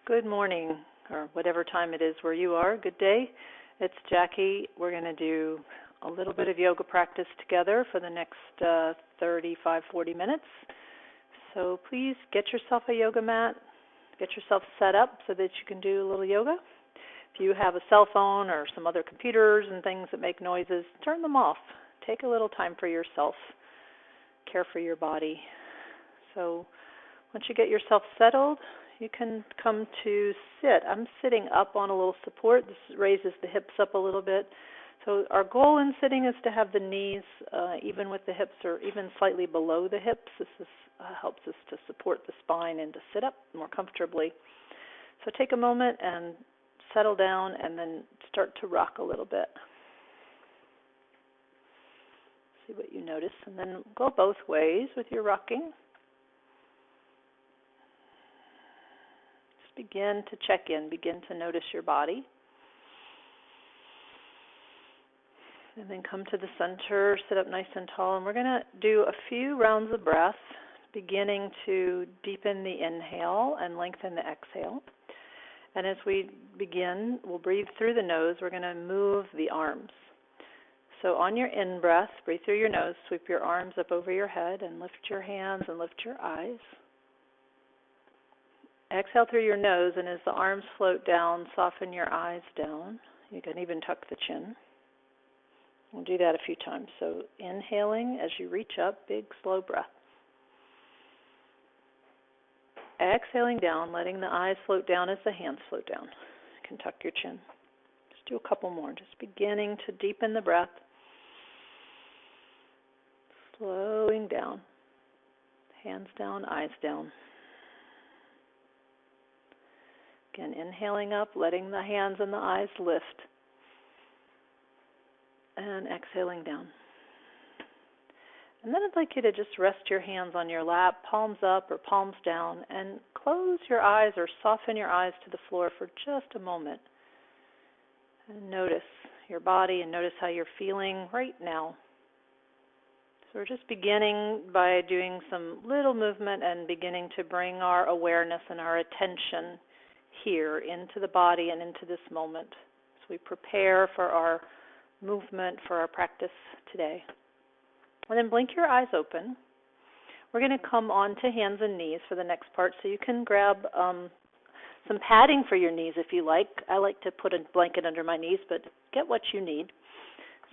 Good morning, or whatever time it is where you are. Good day. It's Jacci. We're going to do a little bit of yoga practice together for the next 35, 40 minutes. So please get yourself a yoga mat. Get yourself set up so that you can do a little yoga. If you have a cell phone or some other computers and things that make noises, turn them off. Take a little time for yourself. Care for your body. So once you get yourself settled, you can come to sit. I'm sitting up on a little support. This raises the hips up a little bit. So our goal in sitting is to have the knees even with the hips or even slightly below the hips. This helps us to support the spine and to sit up more comfortably. So take a moment and settle down and then start to rock a little bit. See what you notice, and then go both ways with your rocking. Begin to check in, begin to notice your body. And then come to the center, sit up nice and tall. And we're going to do a few rounds of breath, beginning to deepen the inhale and lengthen the exhale. And as we begin, we'll breathe through the nose. We're going to move the arms. So on your in-breath, breathe through your nose, sweep your arms up over your head and lift your hands and lift your eyes. Exhale through your nose, and as the arms float down, soften your eyes down. You can even tuck the chin. We'll do that a few times. So inhaling as you reach up, big, slow breath. Exhaling down, letting the eyes float down as the hands float down. You can tuck your chin. Just do a couple more, just beginning to deepen the breath. Slowing down. Hands down, eyes down. Again, inhaling up, letting the hands and the eyes lift. And exhaling down. And then I'd like you to just rest your hands on your lap, palms up or palms down, and close your eyes or soften your eyes to the floor for just a moment. And notice your body and notice how you're feeling right now. So we're just beginning by doing some little movement and beginning to bring our awareness and our attention here into the body and into this moment as we prepare for our movement, for our practice today. And then blink your eyes open. We're going to come on to hands and knees for the next part, so you can grab some padding for your knees if you like. I like to put a blanket under my knees, but get what you need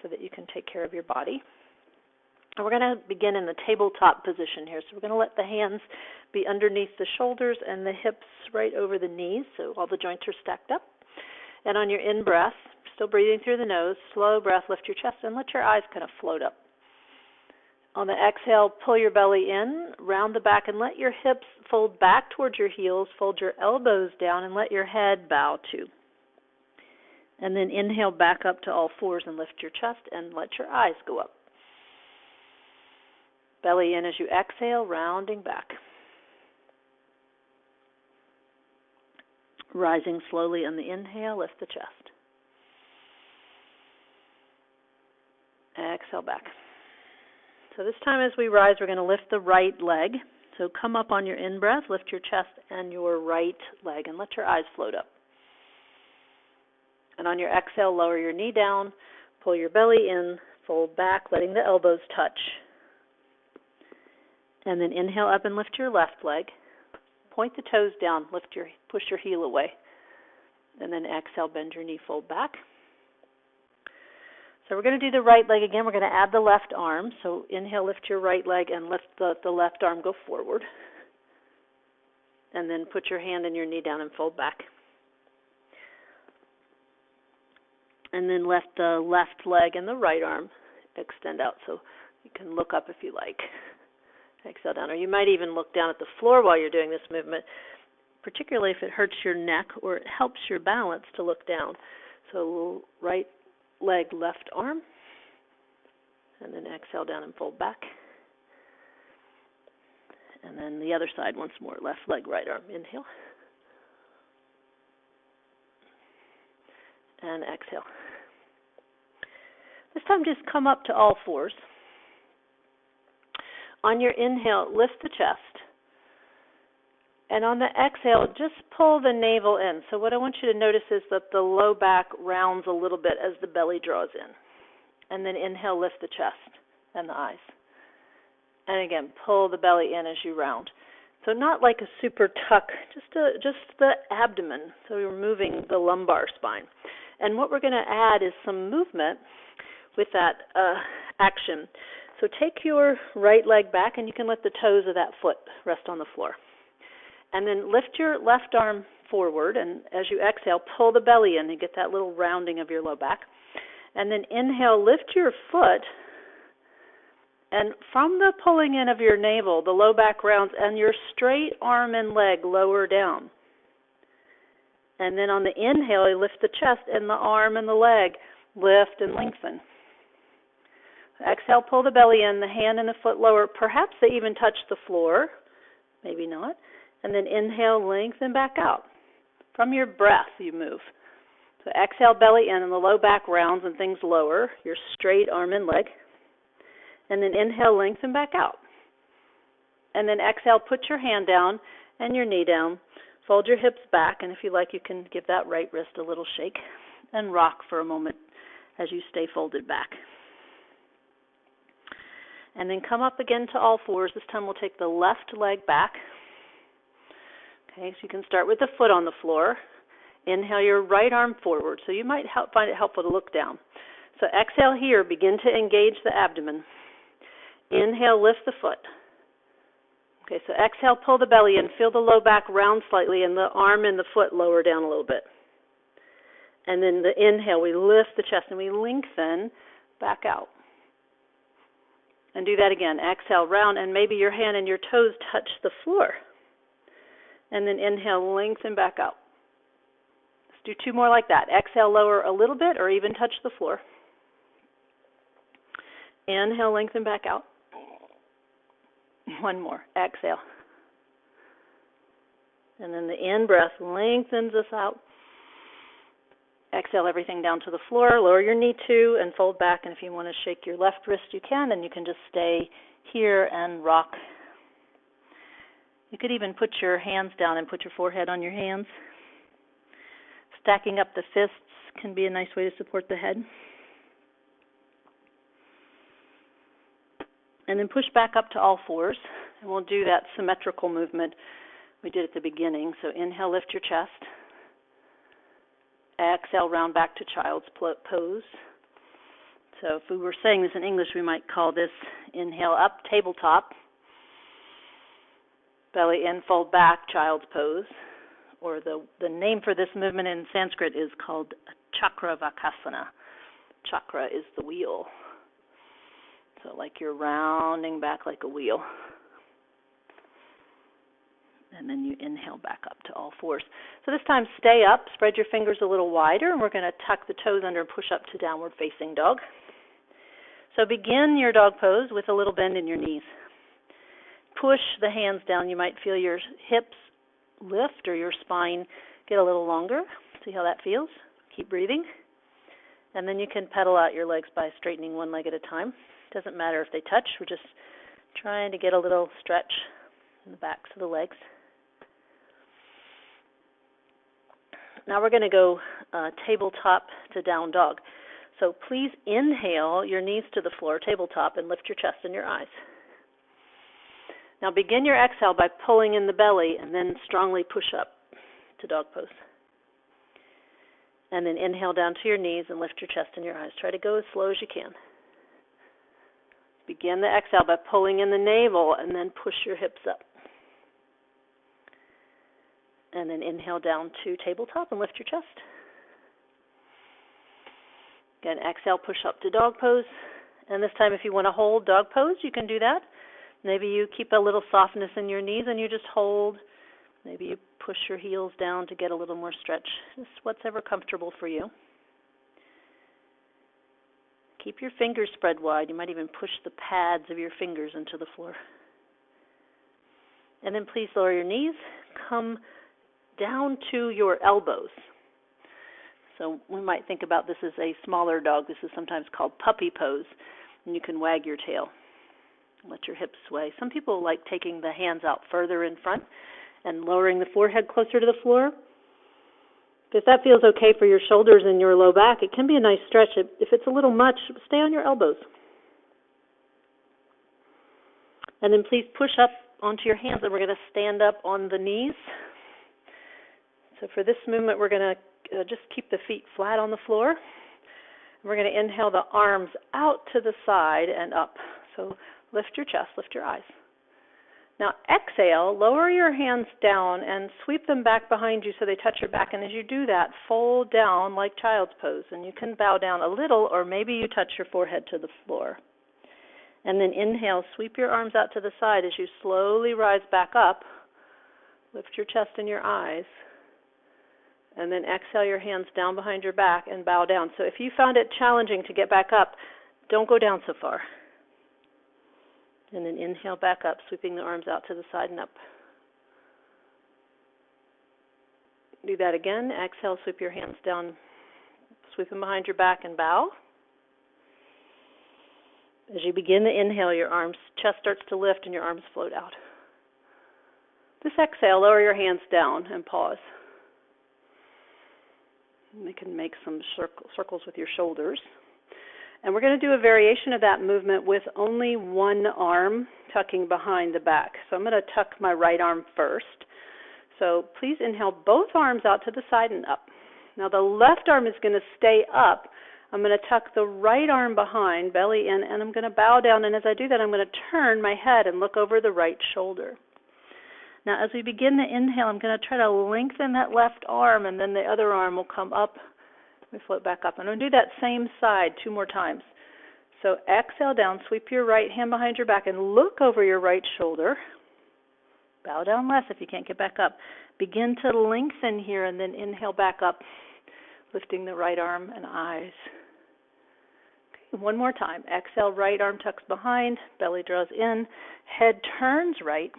so that you can take care of your body. And we're going to begin in the tabletop position here. So we're going to let the hands be underneath the shoulders and the hips right over the knees, so all the joints are stacked up. And on your in-breath, still breathing through the nose, slow breath, lift your chest, and let your eyes kind of float up. On the exhale, pull your belly in, round the back, and let your hips fold back towards your heels, fold your elbows down, and let your head bow too. And then inhale back up to all fours and lift your chest, and let your eyes go up. Belly in as you exhale, rounding back. Rising slowly on the inhale, lift the chest. Exhale back. So this time as we rise, we're going to lift the right leg. So come up on your in-breath, lift your chest and your right leg, and let your eyes float up. And on your exhale, lower your knee down, pull your belly in, fold back, letting the elbows touch. And then inhale up and lift your left leg. Point the toes down, push your heel away. And then exhale, bend your knee, fold back. So we're going to do the right leg again. We're going to add the left arm. So inhale, lift your right leg and lift the left arm, go forward. And then put your hand and your knee down and fold back. And then let the left leg and the right arm extend out. So you can look up if you like. Exhale down, or you might even look down at the floor while you're doing this movement, particularly if it hurts your neck or it helps your balance to look down. So right leg, left arm, and then exhale down and fold back. And then the other side once more, left leg, right arm, inhale. And exhale. This time just come up to all fours. On your inhale, lift the chest. And on the exhale, just pull the navel in. So what I want you to notice is that the low back rounds a little bit as the belly draws in. And then inhale, lift the chest and the eyes. And again, pull the belly in as you round. So not like a super tuck, just the abdomen. So you're moving the lumbar spine. And what we're going to add is some movement with that action. So take your right leg back, and you can let the toes of that foot rest on the floor. And then lift your left arm forward, and as you exhale, pull the belly in and get that little rounding of your low back. And then inhale, lift your foot, and from the pulling in of your navel, the low back rounds, and your straight arm and leg lower down. And then on the inhale, you lift the chest, and the arm and the leg lift and lengthen. Exhale, pull the belly in, the hand and the foot lower. Perhaps they even touch the floor, maybe not. And then inhale, lengthen back out. From your breath, you move. So exhale, belly in, and the low back rounds and things lower, your straight arm and leg. And then inhale, lengthen back out. And then exhale, put your hand down and your knee down. Fold your hips back, and if you like, you can give that right wrist a little shake and rock for a moment as you stay folded back. And then come up again to all fours. This time we'll take the left leg back. Okay, so you can start with the foot on the floor. Inhale your right arm forward. So you might find it helpful to look down. So exhale here, begin to engage the abdomen. Inhale, lift the foot. Okay, so exhale, pull the belly in, feel the low back round slightly, and the arm and the foot lower down a little bit. And then the inhale, we lift the chest and we lengthen back out. And do that again. Exhale, round, and maybe your hand and your toes touch the floor. And then inhale, lengthen back out. Let's do two more like that. Exhale, lower a little bit or even touch the floor. Inhale, lengthen back out. One more. Exhale. And then the in-breath lengthens us out. Exhale everything down to the floor. Lower your knee too and fold back. And if you want to shake your left wrist, you can. And you can just stay here and rock. You could even put your hands down and put your forehead on your hands. Stacking up the fists can be a nice way to support the head. And then push back up to all fours. And we'll do that symmetrical movement we did at the beginning. So inhale, lift your chest. Exhale, round back to child's pose. So if we were saying this in English, we might call this inhale up, tabletop. Belly in, fold back, child's pose. Or the name for this movement in Sanskrit is called Chakravakasana. Chakra is the wheel. So like you're rounding back like a wheel. And then you inhale back up to all fours. So this time stay up, spread your fingers a little wider, and we're going to tuck the toes under and push up to downward facing dog. So begin your dog pose with a little bend in your knees. Push the hands down. You might feel your hips lift or your spine get a little longer. See how that feels? Keep breathing. And then you can pedal out your legs by straightening one leg at a time. Doesn't matter if they touch. We're just trying to get a little stretch in the backs of the legs. Now we're going to go tabletop to down dog. So please inhale your knees to the floor, tabletop, and lift your chest and your eyes. Now begin your exhale by pulling in the belly and then strongly push up to dog pose. And then inhale down to your knees and lift your chest and your eyes. Try to go as slow as you can. Begin the exhale by pulling in the navel and then push your hips up. And then inhale down to tabletop and lift your chest. Again, exhale, push up to dog pose. And this time if you want to hold dog pose, you can do that. Maybe you keep a little softness in your knees and you just hold. Maybe you push your heels down to get a little more stretch. Just whatever comfortable for you. Keep your fingers spread wide. You might even push the pads of your fingers into the floor. And then please lower your knees. Come down to your elbows. So we might think about this as a smaller dog. This is sometimes called puppy pose. And you can wag your tail. Let your hips sway. Some people like taking the hands out further in front and lowering the forehead closer to the floor. If that feels okay for your shoulders and your low back, it can be a nice stretch. If it's a little much, stay on your elbows. And then please push up onto your hands, and we're going to stand up on the knees. So for this movement, we're going to just keep the feet flat on the floor. We're going to inhale the arms out to the side and up. So lift your chest, lift your eyes. Now exhale, lower your hands down and sweep them back behind you so they touch your back. And as you do that, fold down like child's pose. And you can bow down a little, or maybe you touch your forehead to the floor. And then inhale, sweep your arms out to the side as you slowly rise back up. Lift your chest and your eyes. And then exhale your hands down behind your back and bow down. So if you found it challenging to get back up, don't go down so far. And then inhale back up, sweeping the arms out to the side and up. Do that again. Exhale, sweep your hands down, sweep them behind your back and bow. As you begin to inhale, your chest starts to lift and your arms float out. This exhale, lower your hands down and pause. You can make some circles with your shoulders. And we're going to do a variation of that movement with only one arm tucking behind the back. So I'm going to tuck my right arm first. So please inhale both arms out to the side and up. Now the left arm is going to stay up. I'm going to tuck the right arm behind, belly in, and I'm going to bow down. And as I do that, I'm going to turn my head and look over the right shoulder. Now as we begin to inhale, I'm going to try to lengthen that left arm, and then the other arm will come up. We float back up. And I'm going to do that same side 2 more times. So exhale down, sweep your right hand behind your back and look over your right shoulder. Bow down less if you can't get back up. Begin to lengthen here and then inhale back up, lifting the right arm and eyes. Okay, 1 more time. Exhale, right arm tucks behind, belly draws in, head turns right,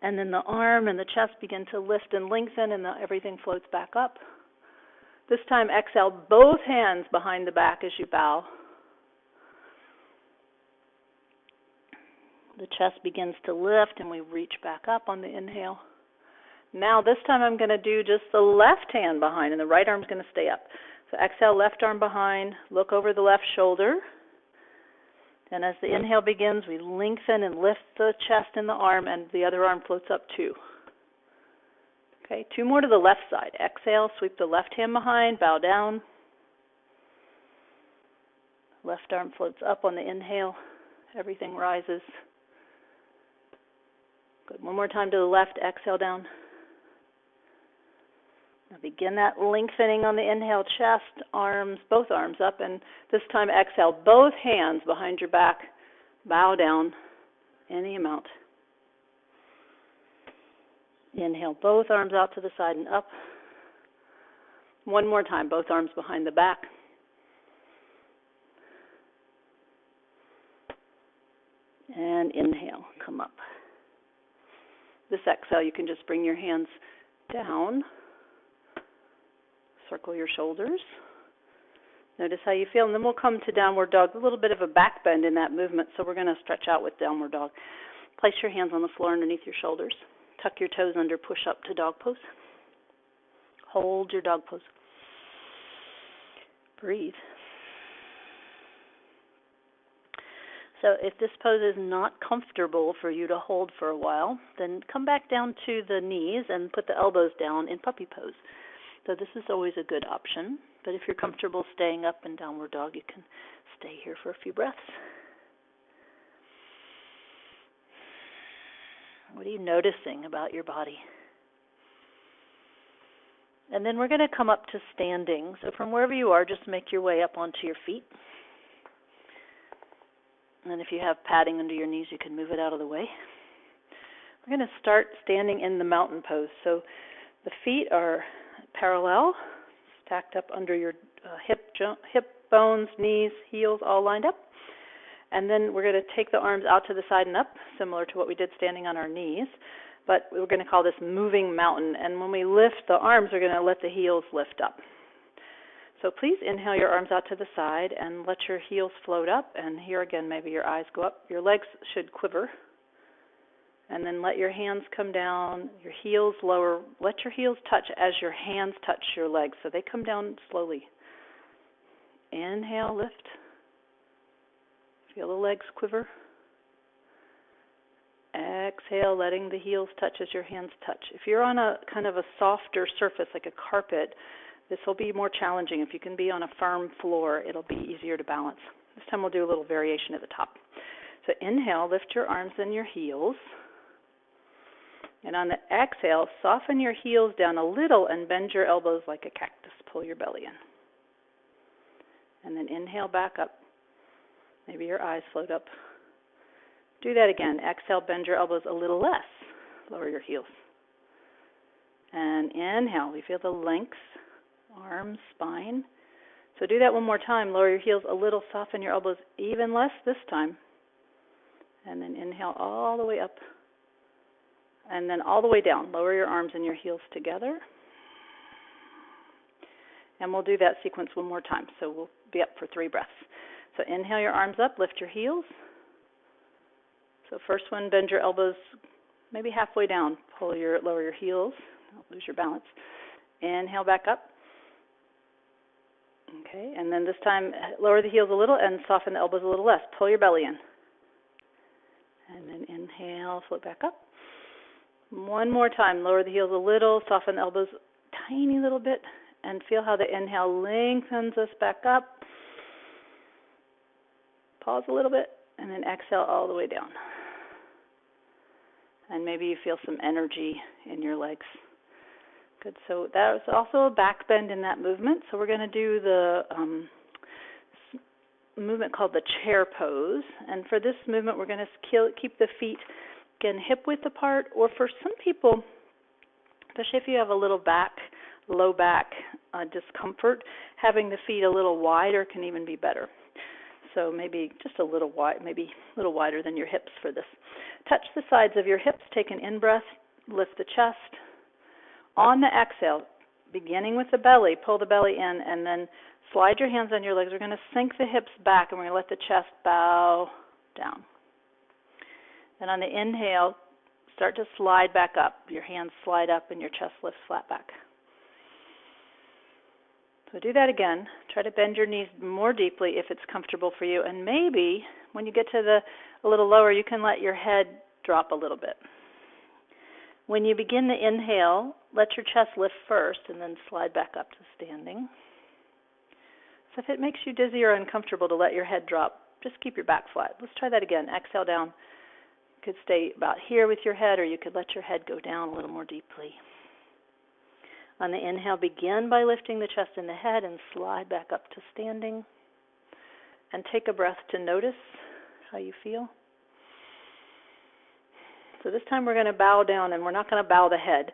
and then the arm and the chest begin to lift and lengthen, and everything floats back up. This time, exhale, both hands behind the back as you bow. The chest begins to lift, and we reach back up on the inhale. Now, this time, I'm going to do just the left hand behind, and the right arm's going to stay up. So exhale, left arm behind, look over the left shoulder. And as the inhale begins, we lengthen and lift the chest and the arm, and the other arm floats up too. Okay, 2 more to the left side. Exhale, sweep the left hand behind, bow down. Left arm floats up on the inhale. Everything rises. Good. 1 more time to the left. Exhale down. Now begin that lengthening on the inhale, chest, arms, both arms up, and this time exhale, both hands behind your back, bow down any amount. Inhale, both arms out to the side and up. 1 more time, both arms behind the back. And inhale, come up. This exhale, you can just bring your hands down. Circle your shoulders. Notice how you feel, and then we'll come to downward dog. A little bit of a back bend in that movement, so we're going to stretch out with downward dog. Place your hands on the floor underneath your shoulders. Tuck your toes under, push up to dog pose. Hold your dog pose. Breathe. So if this pose is not comfortable for you to hold for a while, then come back down to the knees and put the elbows down in puppy pose. So this is always a good option, but if you're comfortable staying up in downward dog, you can stay here for a few breaths. What are you noticing about your body? And then we're going to come up to standing. So from wherever you are, just make your way up onto your feet. And if you have padding under your knees, you can move it out of the way. We're going to start standing in the mountain pose. So the feet are parallel, stacked up under your hip bones, knees, heels, all lined up. And then we're going to take the arms out to the side and up, similar to what we did standing on our knees. But we're going to call this moving mountain. And when we lift the arms, we're going to let the heels lift up. So please inhale your arms out to the side and let your heels float up. And here again, maybe your eyes go up. Your legs should quiver And then let your hands come down, your heels lower. Let your heels touch as your hands touch your legs, so they come down slowly. Inhale, lift. Feel the legs quiver. Exhale, letting the heels touch as your hands touch. If you're on a kind of a softer surface like a carpet, this will be more challenging. If you can be on a firm floor, it'll be easier to balance. This time we'll do a little variation at the top. So inhale, lift your arms and your heels. And on the exhale, soften your heels down a little and bend your elbows like a cactus. Pull your belly in. And then inhale back up. Maybe your eyes float up. Do that again. Exhale, bend your elbows a little less. Lower your heels. And inhale, we feel the length, arms, spine. So do that one more time. Lower your heels a little, soften your elbows even less this time. And then inhale all the way up. And then all the way down. Lower your arms and your heels together. And we'll do that sequence one more time. So we'll be up for 3 breaths. So inhale your arms up, lift your heels. So first one, bend your elbows maybe halfway down. Lower your heels. Don't lose your balance. Inhale back up. Okay, and then this time lower the heels a little and soften the elbows a little less. Pull your belly in. And then inhale, float back up. One more time, lower the heels a little, soften the elbows a tiny little bit, and feel how the inhale lengthens us back up. Pause a little bit, and then exhale all the way down. And maybe you feel some energy in your legs. Good, so that was also a back bend in that movement. So we're going to do the movement called the chair pose. And for this movement, we're going to keep the feet, again, hip width apart. Or for some people, especially if you have a little low back discomfort, having the feet a little wider can even be better. So maybe just a little wide, maybe a little wider than your hips for this. Touch the sides of your hips. Take an in-breath. Lift the chest. On the exhale, beginning with the belly, pull the belly in, and then slide your hands on your legs. We're going to sink the hips back, and we're going to let the chest bow down. Then on the inhale, start to slide back up. Your hands slide up, and your chest lifts flat back. So do that again. Try to bend your knees more deeply if it's comfortable for you. And maybe when you get to a little lower, you can let your head drop a little bit. When you begin the inhale, let your chest lift first and then slide back up to standing. So if it makes you dizzy or uncomfortable to let your head drop, just keep your back flat. Let's try that again. Exhale down. You could stay about here with your head, or you could let your head go down a little more deeply. On the inhale, begin by lifting the chest and the head and slide back up to standing. And take a breath to notice how you feel. So this time we're going to bow down, and we're not going to bow the head.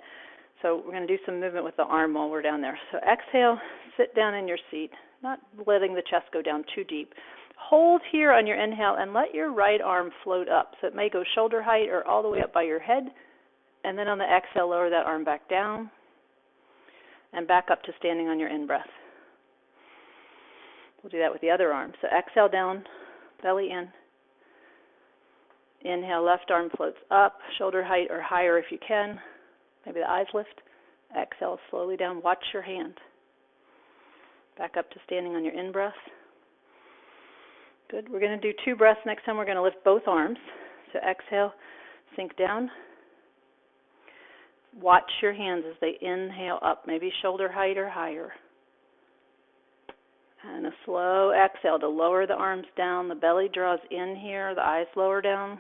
So we're going to do some movement with the arm while we're down there. So exhale, sit down in your seat, not letting the chest go down too deep. Hold here on your inhale and let your right arm float up. So it may go shoulder height or all the way up by your head. And then on the exhale, lower that arm back down and back up to standing on your in-breath. We'll do that with the other arm. So exhale down, belly in. Inhale, left arm floats up, shoulder height or higher if you can. Maybe the eyes lift. Exhale slowly down. Watch your hand. Back up to standing on your in-breath. Good. We're going to do 2 breaths. Next time we're going to lift both arms. So exhale, sink down. Watch your hands as they inhale up, maybe shoulder height or higher. And a slow exhale to lower the arms down. The belly draws in here. The eyes lower down.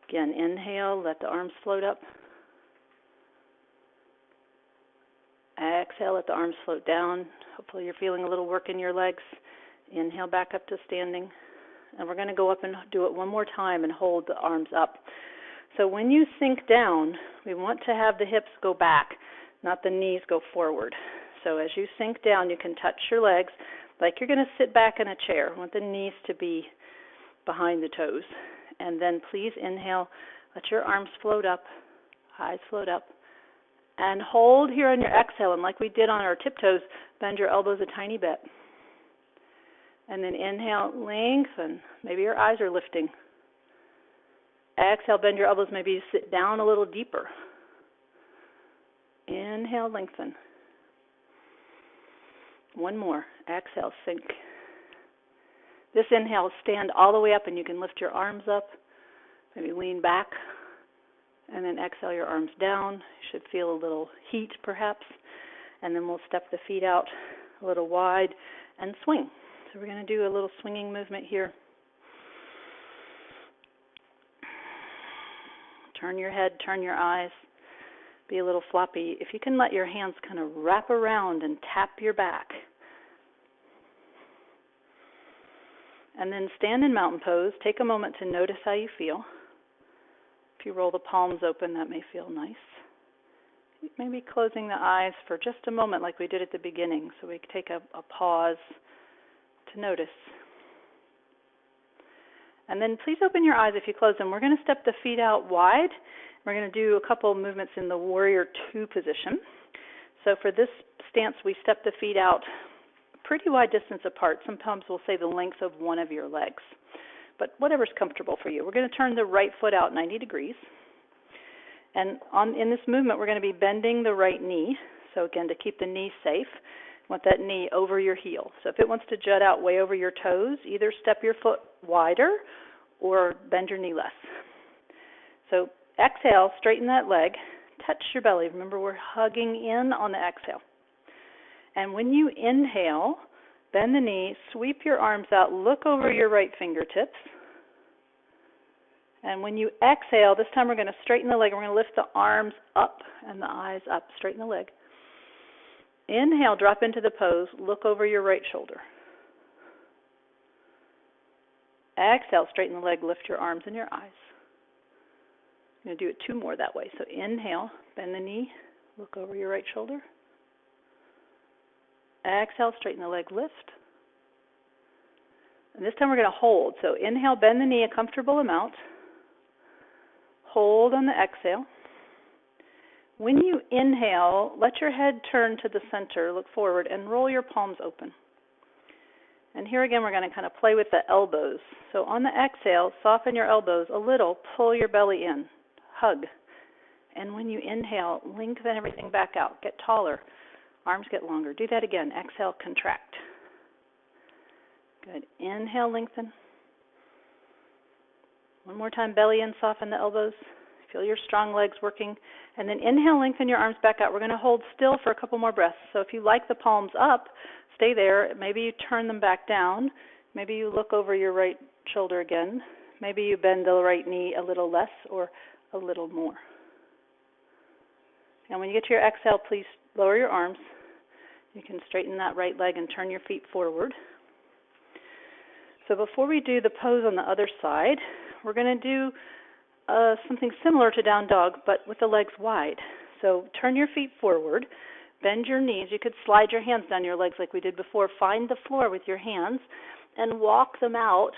Again, inhale, let the arms float up. Exhale, let the arms float down. Hopefully you're feeling a little work in your legs. Inhale back up to standing. And we're going to go up and do it one more time and hold the arms up. So when you sink down, we want to have the hips go back, not the knees go forward. So as you sink down, you can touch your legs like you're going to sit back in a chair. I want the knees to be behind the toes. And then please inhale, let your arms float up, eyes float up. And hold here on your exhale, and like we did on our tiptoes, bend your elbows a tiny bit. And then inhale, lengthen. Maybe your eyes are lifting. Exhale, bend your elbows, maybe sit down a little deeper. Inhale, lengthen. One more. Exhale, sink. This inhale, stand all the way up, and you can lift your arms up, maybe lean back, and then exhale your arms down. You should feel a little heat, perhaps, and then we'll step the feet out a little wide and swing. So we're going to do a little swinging movement here. Turn your head, turn your eyes, be a little floppy. If you can let your hands kind of wrap around and tap your back. And then stand in mountain pose. Take a moment to notice how you feel. If you roll the palms open, that may feel nice. Maybe closing the eyes for just a moment like we did at the beginning, so we can take a pause to notice. And then please open your eyes if you close them. We're going to step the feet out wide. We're going to do a couple of movements in the warrior two position. So for this stance, we step the feet out pretty wide distance apart. Sometimes we'll say the length of one of your legs, but whatever's comfortable for you. We're going to turn the right foot out 90 degrees. And in this movement, we're going to be bending the right knee. So again, to keep the knee safe, you want that knee over your heel. So if it wants to jut out way over your toes, either step your foot wider or bend your knee less. So exhale, straighten that leg, touch your belly. Remember, we're hugging in on the exhale. And when you inhale, bend the knee, sweep your arms out, look over your right fingertips. And when you exhale, this time we're going to straighten the leg. We're going to lift the arms up and the eyes up. Straighten the leg. Inhale, drop into the pose, look over your right shoulder. Exhale, straighten the leg, lift your arms and your eyes. I'm going to do it two more that way. So inhale, bend the knee, look over your right shoulder. Exhale, straighten the leg, lift. And this time we're going to hold. So inhale, bend the knee a comfortable amount. Hold on the exhale. When you inhale, let your head turn to the center, look forward, and roll your palms open. And here again, we're going to kind of play with the elbows. So on the exhale, soften your elbows a little, pull your belly in, hug. And when you inhale, lengthen everything back out, get taller. Arms get longer. Do that again. Exhale, contract. Good. Inhale, lengthen. One more time, belly in, soften the elbows. Feel your strong legs working. And then inhale, lengthen your arms back out. We're going to hold still for a couple more breaths. So if you like the palms up, stay there. Maybe you turn them back down. Maybe you look over your right shoulder again. Maybe you bend the right knee a little less or a little more. And when you get to your exhale, please lower your arms. You can straighten that right leg and turn your feet forward. So before we do the pose on the other side, we're going to do something similar to down dog, but with the legs wide. So turn your feet forward, bend your knees. You could slide your hands down your legs like we did before. Find the floor with your hands and walk them out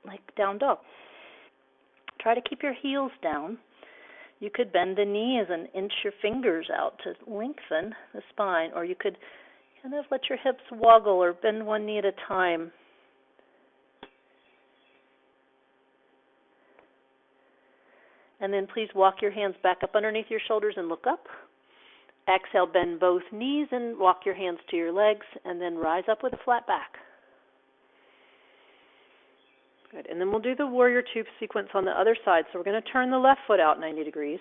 like down dog. Try to keep your heels down. You could bend the knees and inch your fingers out to lengthen the spine, or you could kind of let your hips woggle or bend one knee at a time. And then please walk your hands back up underneath your shoulders and look up. Exhale, bend both knees and walk your hands to your legs, and then rise up with a flat back. Good. And then we'll do the warrior two sequence on the other side. So we're going to turn the left foot out 90 degrees.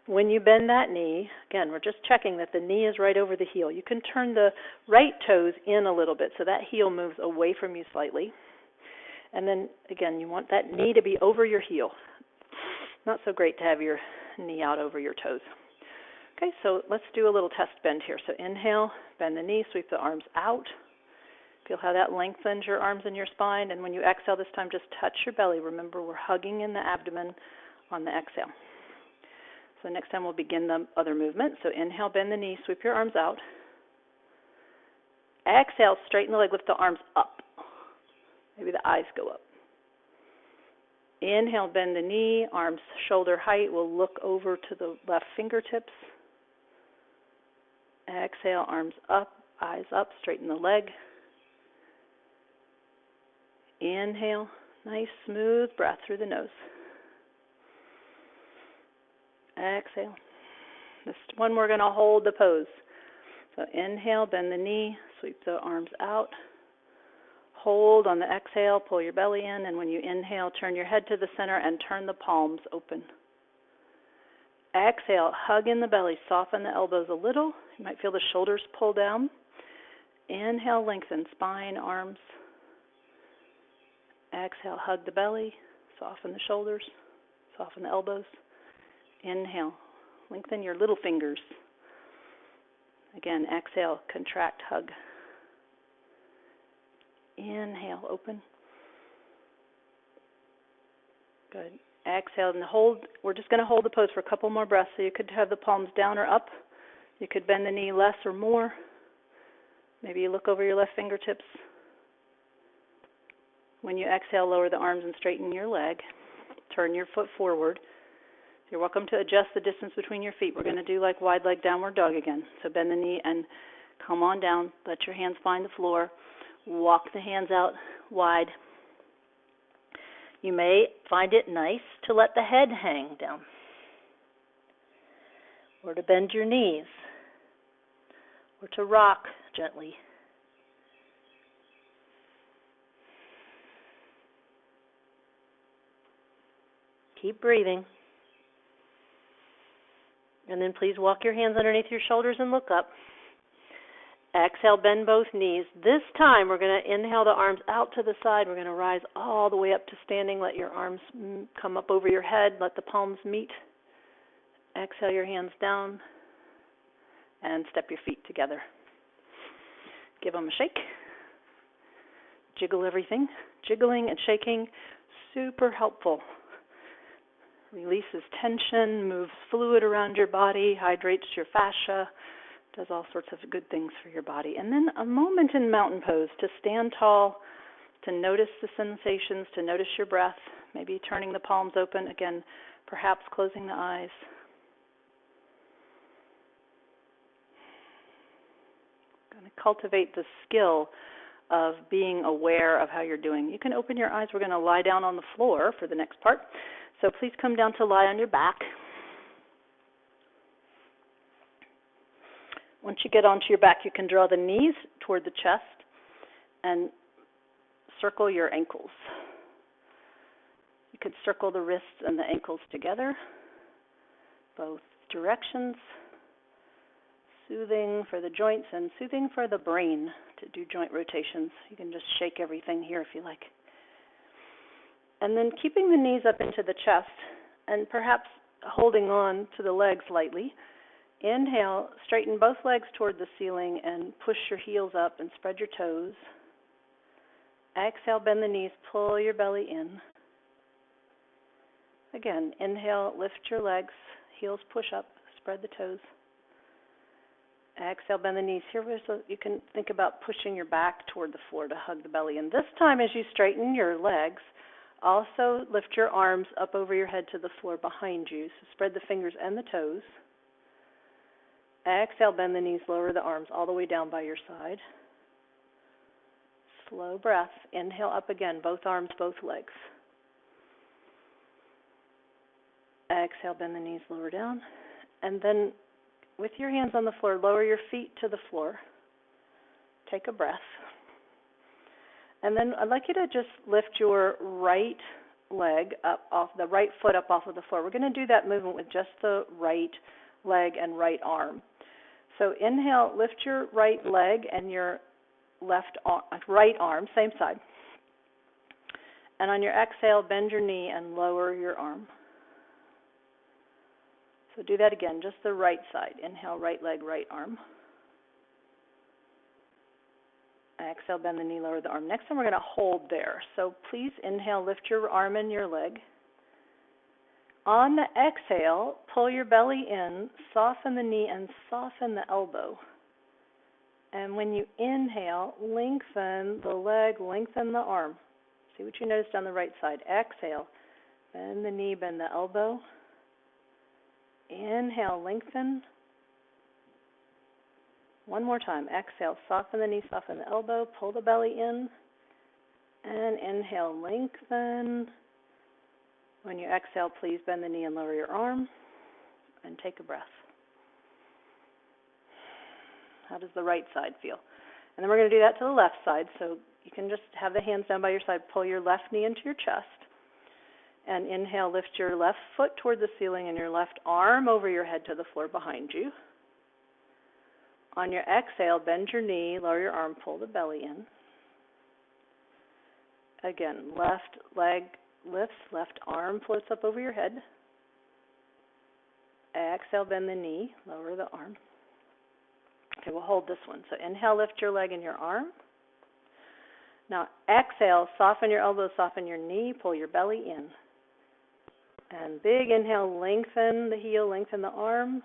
When you bend that knee, again, we're just checking that the knee is right over the heel. You can turn the right toes in a little bit so that heel moves away from you slightly. And then, again, you want that knee to be over your heel. Not so great to have your knee out over your toes. Okay, so let's do a little test bend here. So inhale, bend the knee, sweep the arms out. Feel how that lengthens your arms and your spine. And when you exhale this time, just touch your belly. Remember, we're hugging in the abdomen on the exhale. So next time we'll begin the other movement. So inhale, bend the knee, sweep your arms out. Exhale, straighten the leg, lift the arms up. Maybe the eyes go up. Inhale, bend the knee, arms shoulder height. We'll look over to the left fingertips. Exhale, arms up, eyes up, straighten the leg. Inhale, Nice, smooth breath through the nose. Exhale. This one we're going to hold the pose. So inhale, bend the knee, sweep the arms out. Hold on the exhale, pull your belly in, and when you inhale, turn your head to the center and turn the palms open. Exhale, hug in the belly, soften the elbows a little. You might feel the shoulders pull down. Inhale, lengthen spine, arms. Exhale, hug the belly, soften the shoulders, soften the elbows. Inhale, lengthen your little fingers. Again, exhale, contract, hug. Inhale, open. Good. Exhale and hold. We're just going to hold the pose for a couple more breaths. So you could have the palms down or up. You could bend the knee less or more. Maybe you look over your left fingertips. When you exhale, lower the arms and straighten your leg. Turn your foot forward. You're welcome to adjust the distance between your feet. We're going to do like wide leg downward dog again. So bend the knee and come on down. Let your hands find the floor. Walk the hands out wide. You may find it nice to let the head hang down or to bend your knees or to rock gently. Keep breathing. And then please walk your hands underneath your shoulders and look up. Exhale, bend both knees. This time we're going to inhale the arms out to the side. We're going to rise all the way up to standing. Let your arms come up over your head. Let the palms meet. Exhale your hands down and step your feet together. Give them a shake. Jiggle everything. Jiggling and shaking, super helpful. Releases tension, moves fluid around your body, hydrates your fascia, does all sorts of good things for your body. And then a moment in mountain pose to stand tall, to notice the sensations, to notice your breath, maybe turning the palms open, again, perhaps closing the eyes. Going to cultivate the skill of being aware of how you're doing. You can open your eyes. We're going to lie down on the floor for the next part. So please come down to lie on your back. Once you get onto your back, you can draw the knees toward the chest and circle your ankles. You could circle the wrists and the ankles together, both directions. Soothing for the joints and soothing for the brain to do joint rotations. You can just shake everything here if you like. And then keeping the knees up into the chest and perhaps holding on to the legs lightly. Inhale, straighten both legs toward the ceiling and push your heels up and spread your toes. Exhale, bend the knees, pull your belly in. Again, inhale, lift your legs, heels push up, spread the toes. Exhale, bend the knees. Here, so you can think about pushing your back toward the floor to hug the belly. And this time, as you straighten your legs, also lift your arms up over your head to the floor behind you. So spread the fingers and the toes. Exhale, bend the knees, lower the arms all the way down by your side. Slow breath. Inhale up again, both arms, both legs. Exhale, bend the knees, lower down. And then with your hands on the floor, lower your feet to the floor. Take a breath. And then I'd like you to just lift your right leg up off, the right foot up off of the floor. We're going to do that movement with just the right leg and right arm. So inhale, lift your right leg and your right arm, same side. And on your exhale, bend your knee and lower your arm. So do that again, just the right side. Inhale, right leg, right arm. Exhale, bend the knee, lower the arm. Next time we're going to hold there. So please inhale, lift your arm and your leg. On the exhale, pull your belly in, soften the knee and soften the elbow. And when you inhale, lengthen the leg, lengthen the arm. See what you notice on the right side. Exhale, bend the knee, bend the elbow. Inhale, lengthen. One more time. Exhale, soften the knee, soften the elbow, pull the belly in. And inhale, lengthen. When you exhale, please bend the knee and lower your arm. And take a breath. How does the right side feel? And then we're going to do that to the left side. So you can just have the hands down by your side. Pull your left knee into your chest. And inhale, lift your left foot toward the ceiling and your left arm over your head to the floor behind you. On your exhale, bend your knee, lower your arm, pull the belly in. Again, left leg lifts, left arm floats up over your head. Exhale, bend the knee, lower the arm. Okay, we'll hold this one. So inhale, lift your leg and your arm. Now exhale, soften your elbows, soften your knee, pull your belly in. And big inhale, lengthen the heel, lengthen the arm.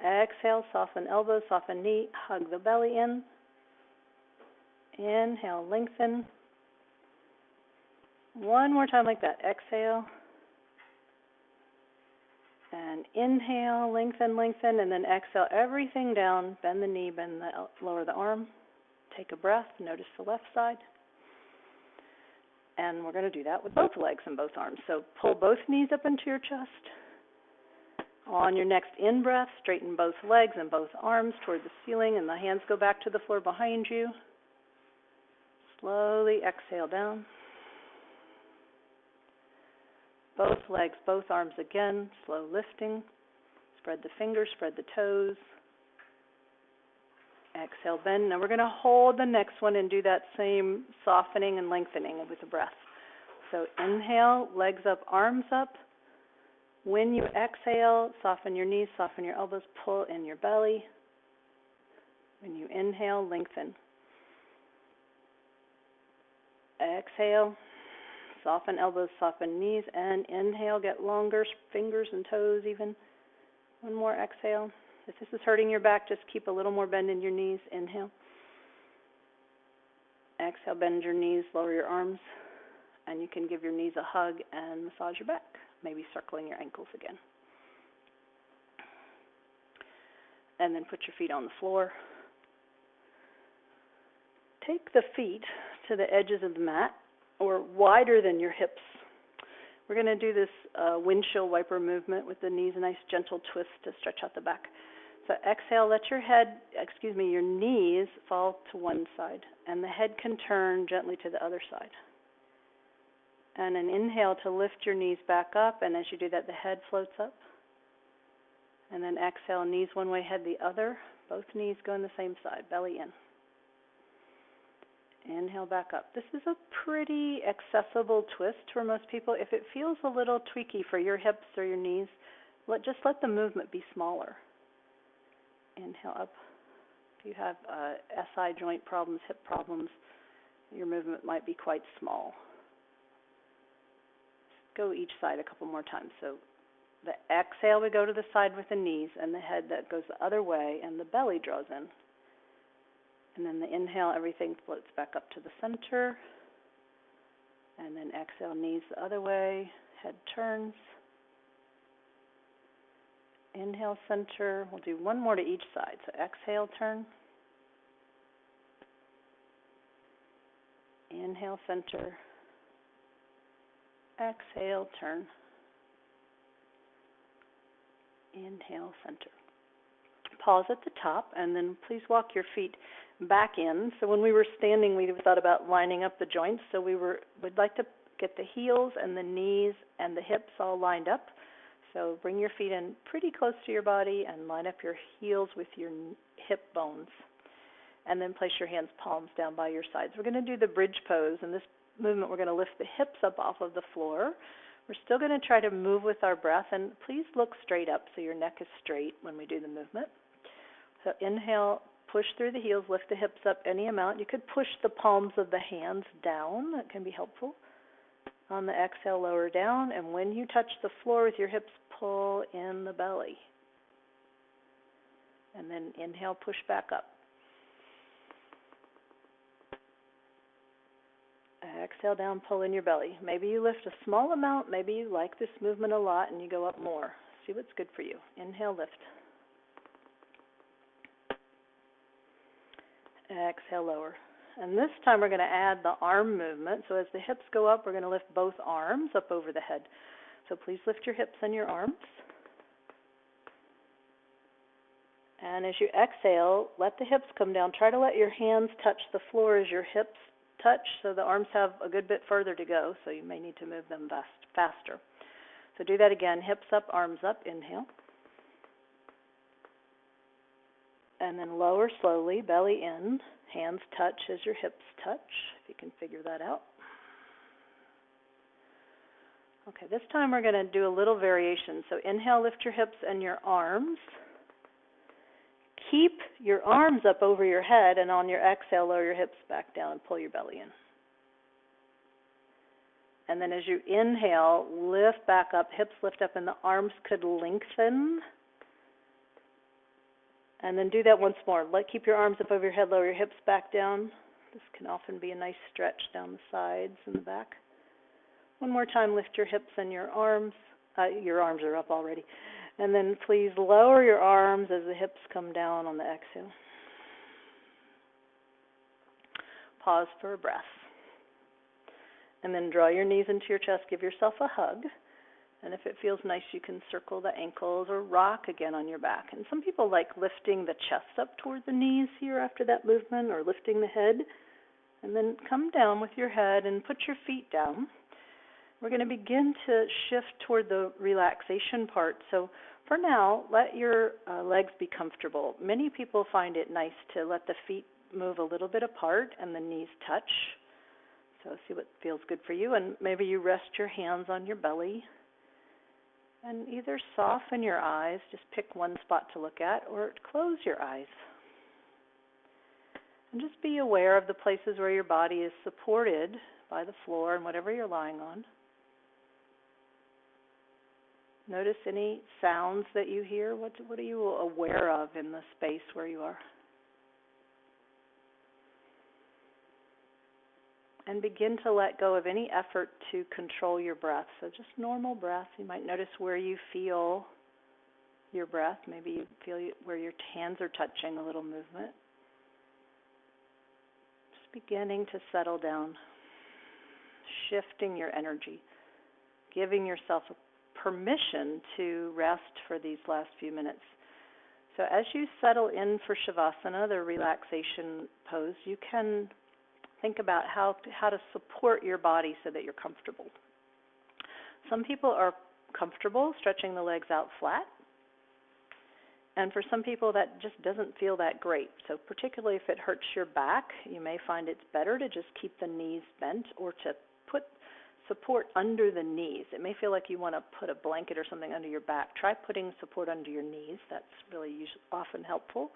Exhale, soften elbows, soften knee, hug the belly in. Inhale, lengthen. One more time like that. Exhale. And inhale, lengthen, lengthen, and then exhale everything down. Bend the knee, lower the arm. Take a breath. Notice the left side. And we're going to do that with both legs and both arms. So pull both knees up into your chest. On your next in-breath, straighten both legs and both arms toward the ceiling, and the hands go back to the floor behind you. Slowly exhale down. Both legs, both arms again, slow lifting. Spread the fingers, spread the toes. Exhale, bend. Now we're going to hold the next one and do that same softening and lengthening with the breath. So inhale, legs up, arms up. When you exhale, soften your knees, soften your elbows, pull in your belly. When you inhale, lengthen. Exhale, soften elbows, soften knees, and inhale, get longer, fingers and toes even. One more exhale. If this is hurting your back, just keep a little more bend in your knees. Inhale. Exhale, bend your knees, lower your arms, and you can give your knees a hug and massage your back, maybe circling your ankles again. And then put your feet on the floor. Take the feet to the edges of the mat or wider than your hips. We're going to do this windshield wiper movement with the knees, a nice gentle twist to stretch out the back. So exhale, let your knees fall to one side, and the head can turn gently to the other side. And an inhale to lift your knees back up, and as you do that, the head floats up. And then exhale, knees one way, head the other. Both knees go on the same side, belly in. Inhale back up. This is a pretty accessible twist for most people. If it feels a little tweaky for your hips or your knees, just let the movement be smaller. Inhale up. If you have SI joint problems, hip problems, your movement might be quite small. Go each side a couple more times. So the exhale, we go to the side with the knees, and the head that goes the other way, and the belly draws in. And then the inhale, everything floats back up to the center. And then exhale, knees the other way, head turns. Inhale, center. We'll do one more to each side. So exhale, turn. Inhale, center. Exhale, turn. Inhale, center. Pause at the top, and then please walk your feet back in. So when we were standing, we thought about lining up the joints. So we'd like to get the heels and the knees and the hips all lined up. So bring your feet in pretty close to your body and line up your heels with your hip bones. And then place your hands palms down by your sides. We're going to do the bridge pose. In this movement, we're going to lift the hips up off of the floor. We're still going to try to move with our breath. And please look straight up so your neck is straight when we do the movement. So inhale, push through the heels, lift the hips up any amount. You could push the palms of the hands down. That can be helpful. On the exhale, lower down. And when you touch the floor with your hips, pull in the belly. And then inhale, push back up. Exhale down, pull in your belly. Maybe you lift a small amount. Maybe you like this movement a lot and you go up more. See what's good for you. Inhale, lift. Exhale, lower. And this time we're going to add the arm movement. So as the hips go up, we're going to lift both arms up over the head. So please lift your hips and your arms. And as you exhale, let the hips come down. Try to let your hands touch the floor as your hips touch, so the arms have a good bit further to go, so you may need to move them faster. So do that again, hips up, arms up, inhale. And then lower slowly, belly in, hands touch as your hips touch, if you can figure that out. Okay, this time we're going to do a little variation. So inhale, lift your hips and your arms. Keep your arms up over your head, and on your exhale, lower your hips back down and pull your belly in. And then as you inhale, lift back up, hips lift up, and the arms could lengthen. And then do that once more. Keep your arms up over your head, lower your hips back down. This can often be a nice stretch down the sides and the back. One more time, lift your hips and your arms. Your arms are up already. And then please lower your arms as the hips come down on the exhale. Pause for a breath. And then draw your knees into your chest. Give yourself a hug. And if it feels nice, you can circle the ankles or rock again on your back. And some people like lifting the chest up toward the knees here after that movement, or lifting the head. And then come down with your head and put your feet down. We're going to begin to shift toward the relaxation part. So for now, let your legs be comfortable. Many people find it nice to let the feet move a little bit apart and the knees touch. So see what feels good for you. And maybe you rest your hands on your belly. And either soften your eyes, just pick one spot to look at, or close your eyes. And just be aware of the places where your body is supported by the floor and whatever you're lying on. Notice any sounds that you hear. What are you aware of in the space where you are? And begin to let go of any effort to control your breath. So just normal breath. You might notice where you feel your breath. Maybe you feel where your hands are touching, a little movement. Just beginning to settle down. Shifting your energy. Giving yourself permission to rest for these last few minutes. So as you settle in for Shavasana, the relaxation pose, you can think about how to support your body so that you're comfortable. Some people are comfortable stretching the legs out flat, and for some people that just doesn't feel that great. So particularly if it hurts your back, you may find it's better to just keep the knees bent or to put support under the knees. It may feel like you want to put a blanket or something under your back. Try putting support under your knees. That's really often helpful.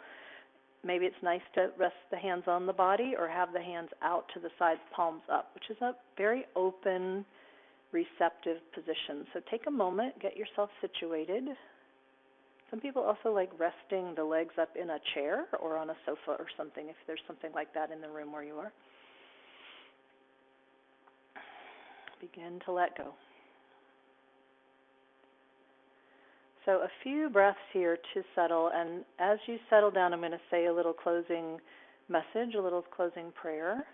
Maybe it's nice to rest the hands on the body or have the hands out to the sides, palms up, which is a very open, receptive position. So take a moment, get yourself situated. Some people also like resting the legs up in a chair or on a sofa or something, if there's something like that in the room where you are. Begin to let go. So a few breaths here to settle, and as you settle down, I'm going to say a little closing message, a little closing prayer.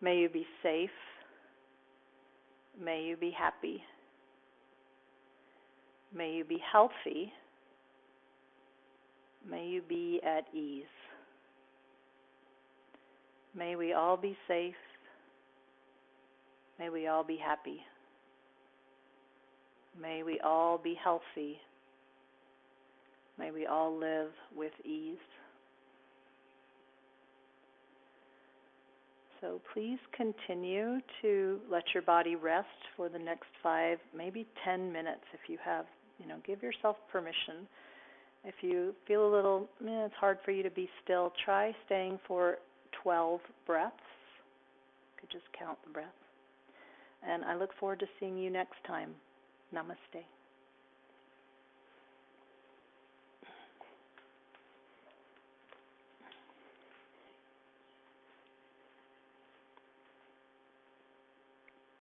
May you be safe. May you be happy. May you be healthy. May you be at ease. May we all be safe. May we all be happy. May we all be healthy. May we all live with ease. So please continue to let your body rest for the next 5, maybe 10 minutes if you have, give yourself permission. If you feel a little, it's hard for you to be still, try staying for 12 breaths. You could just count the breaths. And I look forward to seeing you next time. Namaste.